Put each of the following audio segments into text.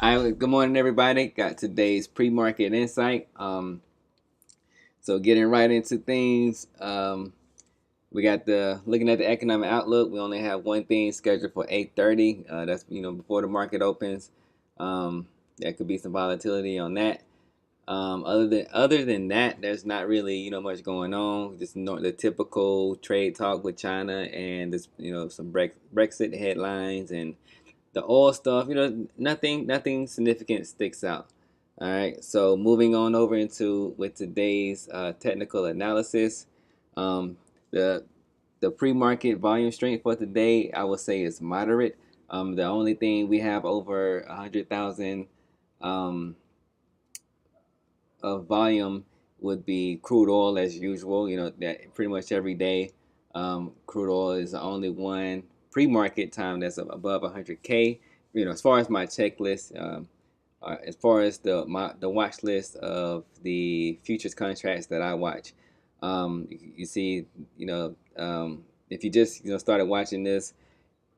Good morning, everybody. Got today's pre-market insight. So getting right into things. We got the looking at the economic outlook. We only have one thing scheduled for 8:30. That's before the market opens. There could be some volatility on that. Other than that, there's not really much going on. Just the typical trade talk with China and this some Brexit headlines and the oil stuff, nothing significant sticks out. All right, so moving on over into with today's technical analysis, um, the the pre-market volume strength for today, I would say, is moderate. The only thing we have over 100,000 um, of volume would be crude oil as usual. That pretty much every day, crude oil is the only one pre-market time that's above 100K. As far as my checklist, as far as the watch list of the futures contracts that I watch, you see, if you just started watching this,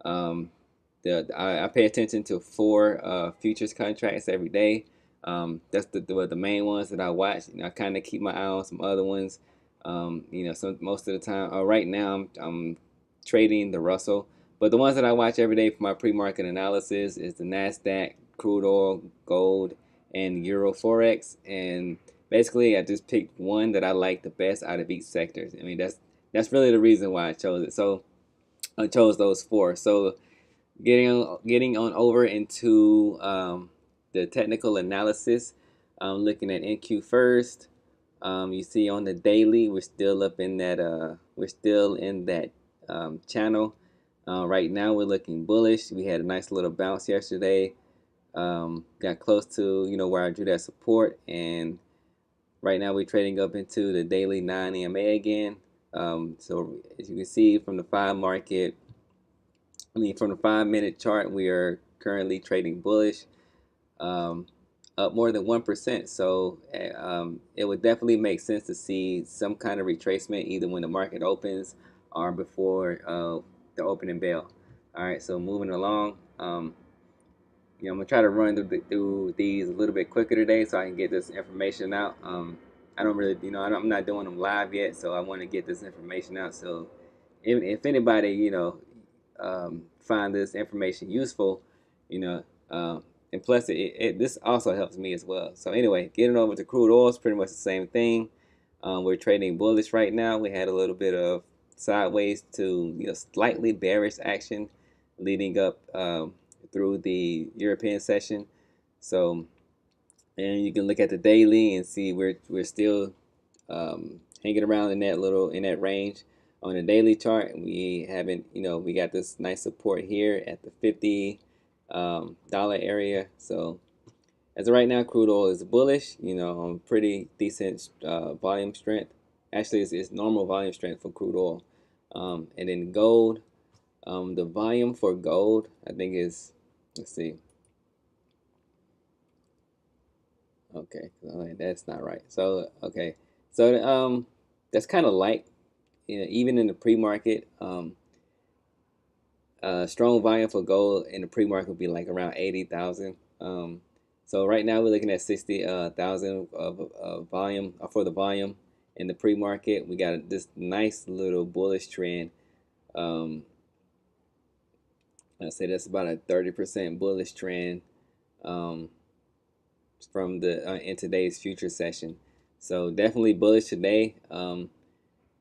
um, I pay attention to four futures contracts every day. That's the main ones that I watch. I kind of keep my eye on some other ones. So most of the time, right now I'm trading the Russell, but the ones that I watch every day for my pre-market analysis is the Nasdaq, crude oil, gold, and Euro Forex. And basically, I just picked one that I like the best out of each sector. I mean, that's really the reason why I chose it. So I chose those four. So getting on over into the technical analysis. Looking at NQ first. You see on the daily, we're still up in that. We're still in that channel. Right now, we're looking bullish. We had a nice little bounce yesterday. Got close to where I drew that support, and right now we're trading up into the daily 9 EMA again. So as you can see from the from the 5 minute chart, we are currently trading bullish, um, up more than 1%. So it would definitely make sense to see some kind of retracement either when the market opens or before the opening bell. All right, so moving along. I'm gonna try to run through these a little bit quicker today so I can get this information out. I don't really, I'm not doing them live yet, so I want to get this information out. So if anybody, find this information useful, you know, and plus this also helps me as well. So anyway, getting over to crude oil is pretty much the same thing. We're trading bullish right now. We had a little bit of sideways to slightly bearish action leading up through the European session. So, and you can look at the daily and see we're still hanging around in that range on the daily chart. We haven't, we got this nice support here at the $50 area. So as of right now, crude oil is bullish. On pretty decent volume strength. Actually, it's normal volume strength for crude oil. And then gold, the volume for gold, I think is, let's see. Okay, that's not right. So okay, so that's kind of light. Even in the pre-market, strong volume for gold in the pre-market would be like around 80,000. So right now we're looking at 60,000 of volume for the volume in the pre-market. We got this nice little bullish trend. I'd say that's about a 30% bullish trend. Um, from the in today's future session. So definitely bullish today.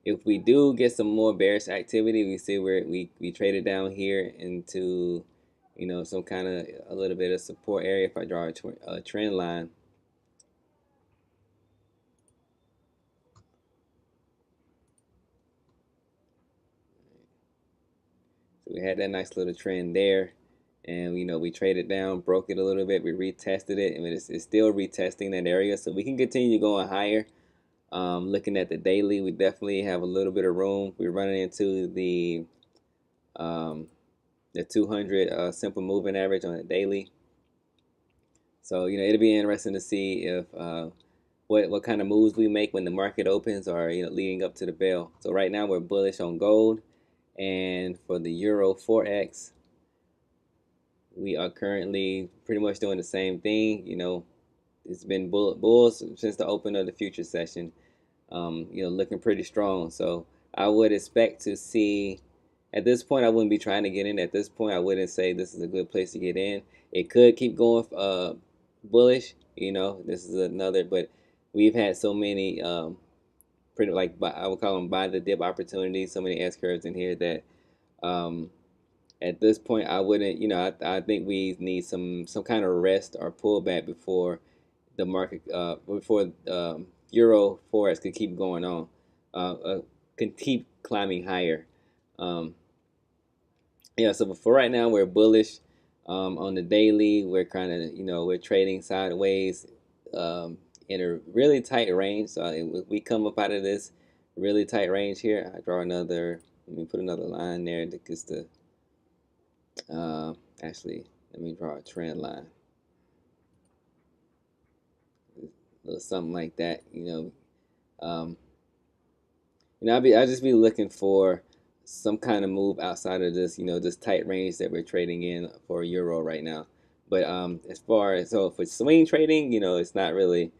If we do get some more bearish activity, we see where we traded down here into some kind of a little bit of support area. If I draw a trend line, so we had that nice little trend there, and we traded down, broke it a little bit, we retested it, and it's still retesting that area, so we can continue going higher. Looking at the daily, we definitely have a little bit of room. We're running into um, the 200 simple moving average on the daily. So it'll be interesting to see if what kind of moves we make when the market opens or leading up to the bell. So right now we're bullish on gold, and for the Euro Forex, We are currently pretty much doing the same thing. It's been bulls since the open of the future session. Looking pretty strong. So I would expect to see. At this point, I wouldn't be trying to get in. At this point, I wouldn't say this is a good place to get in. It could keep going bullish. This is another, but we've had so many pretty like I would call them buy the dip opportunities. So many S curves in here that um, at this point I wouldn't. I think we need some kind of rest or pullback before the market before Euro Forex could keep going on, can keep climbing higher. Um, yeah, so for right now we're bullish on the daily. We're kind of we're trading sideways in a really tight range. So if we come up out of this really tight range here, I draw another. Let me put another line there because actually let me draw a trend line, a little something like that. I'll just be looking for some kind of move outside of this, this tight range that we're trading in for Euro right now. But as far as for swing trading, it's not really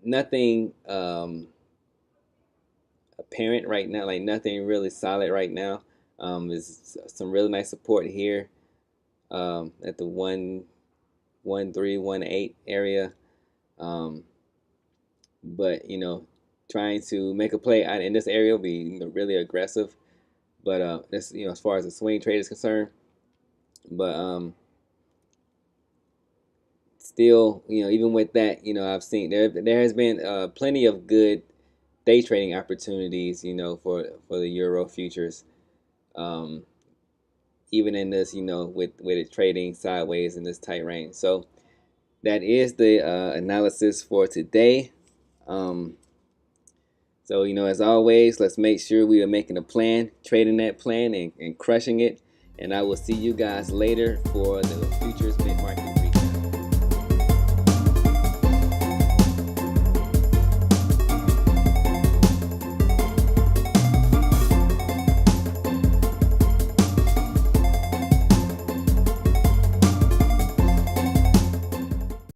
nothing apparent right now, like nothing really solid right now. There's some really nice support here at the 11318 area. But trying to make a play out in this area will be really aggressive. But that's as far as the swing trade is concerned. But still, even with that, I've seen there has been plenty of good day trading opportunities, for the Euro futures. Um, Even in this, with it trading sideways in this tight range. So that is the analysis for today. So, as always, let's make sure we are making a plan, trading that plan, and crushing it. And I will see you guys later for the futures mid-market.